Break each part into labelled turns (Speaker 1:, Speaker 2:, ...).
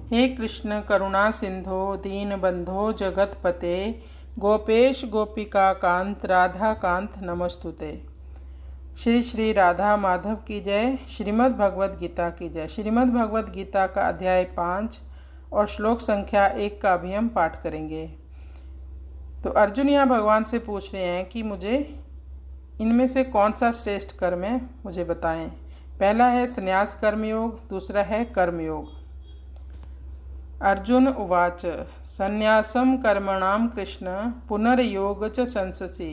Speaker 1: हे कृष्ण करुणा सिंधो दीनबंधो जगतपते गोपेश गोपिका कांत राधा कांत नमस्तुते। श्री श्री राधा माधव की जय। श्रीमद् भगवद गीता की जय। श्रीमद् भगवद गीता का अध्याय 5 और श्लोक संख्या 1 का भी हम पाठ करेंगे। तो अर्जुन यहाँ भगवान से पूछ रहे हैं कि मुझे इनमें से कौन सा श्रेष्ठ कर्म है, मुझे बताएं। पहला है संन्यास कर्मयोग, दूसरा है कर्मयोग। अर्जुन उवाच संन्यासं कर्मणां कृष्ण पुनर्योग च संससि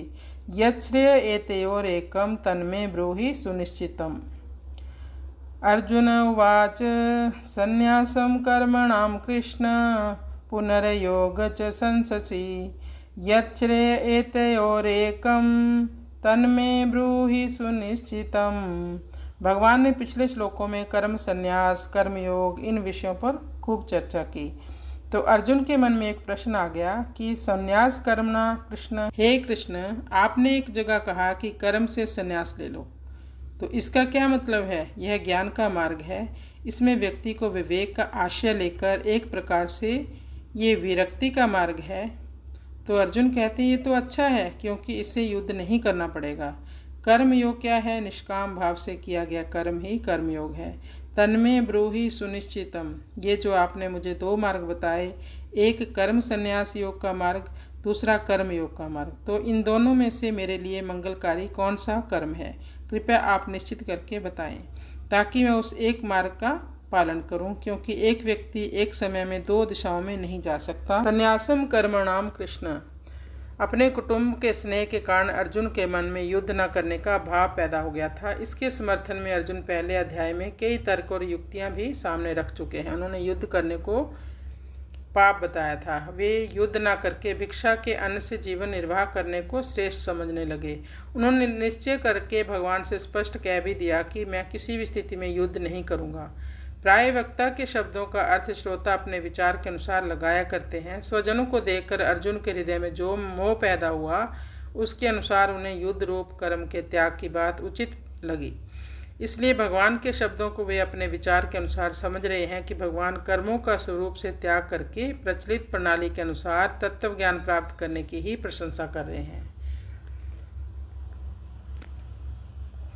Speaker 1: यच्छ्रेय एतयोरेकं तन्मे ब्रूहि सुनिश्चितम्। अर्जुन उवाच संन्यासं कर्मणां कृष्ण पुनर्योग च संससि यच्छ्रेय एतयोरेकं तन्मे ब्रूहि सुनिश्चितम्। भगवान ने पिछले श्लोकों में कर्म संन्यास कर्मयोग इन विषयों पर खूब चर्चा की। तो अर्जुन के मन में एक प्रश्न आ गया कि संन्यास कर्मणा कृष्ण, हे कृष्ण आपने एक जगह कहा कि कर्म से संन्यास ले लो, तो इसका क्या मतलब है? यह ज्ञान का मार्ग है, इसमें व्यक्ति को विवेक का आश्रय लेकर एक प्रकार से ये विरक्ति का मार्ग है। तो अर्जुन कहते हैं ये तो अच्छा है, क्योंकि इससे युद्ध नहीं करना पड़ेगा। कर्म योग क्या है? निष्काम भाव से किया गया कर्म ही कर्मयोग है। तन्मे ब्रूहि सुनिश्चितम, ये जो आपने मुझे 2 मार्ग बताए, एक कर्म संन्यास योग का मार्ग, दूसरा कर्म योग का मार्ग, तो इन दोनों में से मेरे लिए मंगलकारी कौन सा कर्म है? कृपया आप निश्चित करके बताएं, ताकि मैं उस एक मार्ग का पालन करूं, क्योंकि एक व्यक्ति एक समय में 2 दिशाओं में नहीं जा सकता। संन्यासम कर्मणाम कृष्ण। अपने कुटुंब के स्नेह के कारण अर्जुन के मन में युद्ध न करने का भाव पैदा हो गया था। इसके समर्थन में अर्जुन पहले अध्याय में कई तर्क और युक्तियां भी सामने रख चुके हैं। उन्होंने युद्ध करने को पाप बताया था। वे युद्ध न करके भिक्षा के अन्न से जीवन निर्वाह करने को श्रेष्ठ समझने लगे। उन्होंने निश्चय करके भगवान से स्पष्ट कह भी दिया कि मैं किसी भी स्थिति में युद्ध नहीं करूँगा। प्राय वक्ता के शब्दों का अर्थ श्रोता अपने विचार के अनुसार लगाया करते हैं। स्वजनों को देखकर अर्जुन के हृदय में जो मोह पैदा हुआ, उसके अनुसार उन्हें युद्ध रूप कर्म के त्याग की बात उचित लगी। इसलिए भगवान के शब्दों को वे अपने विचार के अनुसार समझ रहे हैं कि भगवान कर्मों का स्वरूप से त्याग करके प्रचलित प्रणाली के अनुसार तत्व ज्ञान प्राप्त करने की ही प्रशंसा कर रहे हैं।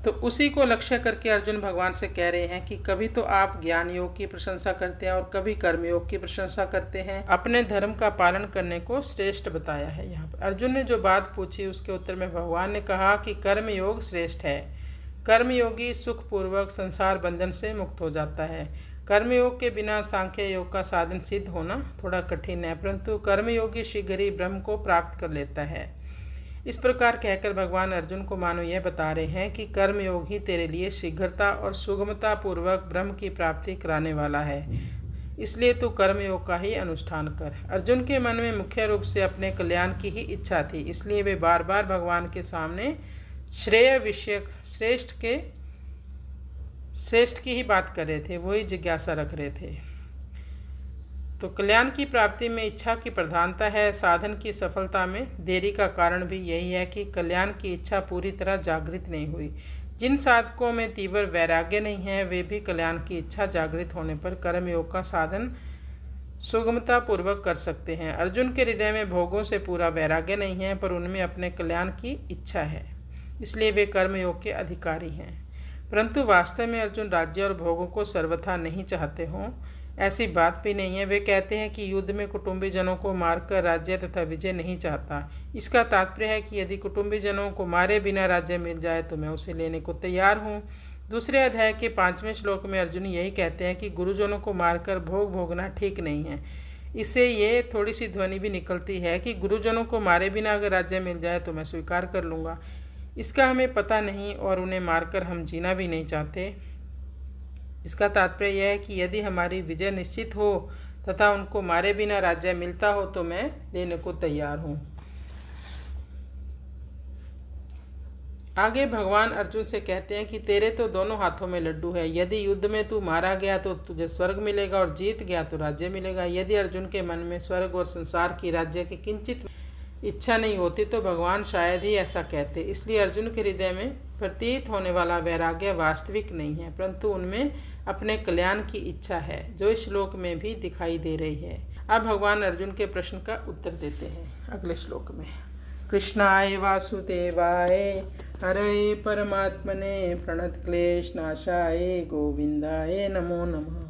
Speaker 1: तो उसी को लक्ष्य करके अर्जुन भगवान से कह रहे हैं कि कभी तो आप ज्ञान योग की प्रशंसा करते हैं और कभी कर्म योग की प्रशंसा करते हैं। अपने धर्म का पालन करने को श्रेष्ठ बताया है। यहाँ पर अर्जुन ने जो बात पूछी उसके उत्तर में भगवान ने कहा कि कर्म योग श्रेष्ठ है। कर्मयोगी सुखपूर्वक संसार बंधन से मुक्त हो जाता है। कर्मयोग के बिना सांख्य योग का साधन सिद्ध होना थोड़ा कठिन है, परंतु कर्मयोगी शीघ्र ही ब्रह्म को प्राप्त कर लेता है। इस प्रकार कहकर भगवान अर्जुन को मानो यह बता रहे हैं कि कर्मयोग ही तेरे लिए शीघ्रता और सुगमता पूर्वक ब्रह्म की प्राप्ति कराने वाला है, इसलिए तू कर्मयोग का ही अनुष्ठान कर। अर्जुन के मन में मुख्य रूप से अपने कल्याण की ही इच्छा थी, इसलिए वे बार बार भगवान के सामने श्रेय विषयक श्रेष्ठ की ही बात कर रहे थे, वही जिज्ञासा रख रहे थे। तो कल्याण की प्राप्ति में इच्छा की प्रधानता है। साधन की सफलता में देरी का कारण भी यही है कि कल्याण की इच्छा पूरी तरह जागृत नहीं हुई। जिन साधकों में तीव्र वैराग्य नहीं है, वे भी कल्याण की इच्छा जागृत होने पर कर्मयोग का साधन सुगमता पूर्वक कर सकते हैं। अर्जुन के हृदय में भोगों से पूरा वैराग्य नहीं है, पर उनमें अपने कल्याण की इच्छा है, इसलिए वे कर्मयोग के अधिकारी हैं। परंतु वास्तव में अर्जुन राज्य और भोगों को सर्वथा नहीं चाहते हों, ऐसी बात भी नहीं है। वे कहते हैं कि युद्ध में कुटुंबी जनों को मारकर राज्य तथा विजय नहीं चाहता। इसका तात्पर्य है कि यदि कुटुंबी जनों को मारे बिना राज्य मिल जाए तो मैं उसे लेने को तैयार हूँ। दूसरे अध्याय के 5वें श्लोक में अर्जुन यही कहते हैं कि गुरुजनों को मारकर भोग भोगना ठीक नहीं है। इससे ये थोड़ी सी ध्वनि भी निकलती है कि गुरुजनों को मारे बिना अगर राज्य मिल जाए तो मैं स्वीकार कर लूँगा। इसका हमें पता नहीं और उन्हें मारकर हम जीना भी नहीं चाहते। इसका तात्पर्य यह है कि यदि हमारी विजय निश्चित हो तथा उनको मारे बिना राज्य मिलता हो तो मैं देने को तैयार हूँ। आगे भगवान अर्जुन से कहते हैं कि तेरे तो दोनों हाथों में लड्डू है। यदि युद्ध में तू मारा गया तो तुझे स्वर्ग मिलेगा और जीत गया तो राज्य मिलेगा। यदि अर्जुन के मन में स्वर्ग और संसार की राज्य की किंचित इच्छा नहीं होती तो भगवान शायद ही ऐसा कहते। इसलिए अर्जुन के हृदय में प्रतीत होने वाला वैराग्य वास्तविक नहीं है, परंतु उनमें अपने कल्याण की इच्छा है, जो इस श्लोक में भी दिखाई दे रही है। अब भगवान अर्जुन के प्रश्न का उत्तर देते हैं अगले श्लोक में। कृष्णाय वासुदेवाय हरे परमात्मने प्रणतक्लेशनाशाय गोविंदाय नमो नमः।